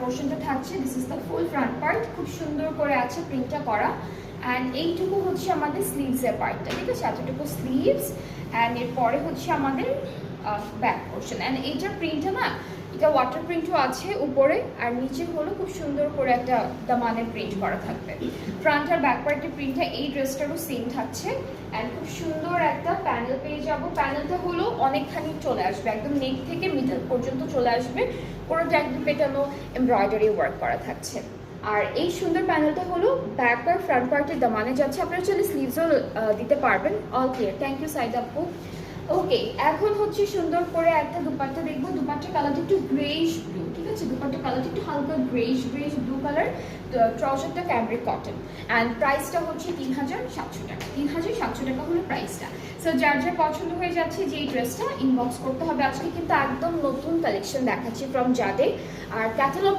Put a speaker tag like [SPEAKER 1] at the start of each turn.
[SPEAKER 1] পোর্শনটা থাকছে। This is the full front part, খুব সুন্দর করে আছে প্রিন্টটা করা। অ্যান্ড এইটুকু হচ্ছে আমাদের স্লিভসের পার্টটা, ঠিক আছে, এতটুকু স্লিভস। অ্যান্ড এরপরে হচ্ছে আমাদের ব্যাক পোর্শন। অ্যান্ড এইটার প্রিন্টটা না, এটা ওয়াটার প্রিন্টও আছে উপরে, আর নিচে হলো খুব সুন্দর করে একটা দামানের প্রিন্ট করা থাকবে। ফ্রন্ট আর ব্যাক পার্টের প্রিন্টটা এই ড্রেসটারও সেম থাকছে। অ্যান্ড খুব সুন্দর একটা প্যানেল পেয়ে যাবো। প্যানেলটা হলো অনেকখানি চলে আসবে, একদম নেক থেকে মিডল পর্যন্ত চলে আসবে, পুরোটা একদম পেটানো এমব্রয়ডারি ওয়ার্ক করা থাকছে। আর এই সুন্দর প্যানেলটা হলো ব্যাক আর ফ্রন্ট পার্টের দামানে যাচ্ছে। আপনারা চলে স্লিভসও দিতে পারবেন। All clear, thank you Saeed আপু। ওকে, এখন হচ্ছে সুন্দর করে একটা দুপাট্টা দেখবো। দুপাট্টার কালারটা একটু গ্রেইশ ব্লু, ঠিক আছে, দুপাট্টার কালারটা একটু হালকা গ্রেইশ ব্লু কালার। ট্রাউজারটা ক্যামব্রিক কটন। অ্যান্ড প্রাইসটা হচ্ছে 3700 টাকা। 3700 টাকা হলো প্রাইসটা। সো যার যার পছন্দ হয়ে যাচ্ছে যে এই ড্রেসটা, ইনবক্স করতে হবে। আজকে কিন্তু একদম নতুন কালেকশন দেখাচ্ছি ফ্রম জাদে। আর ক্যাটালগটা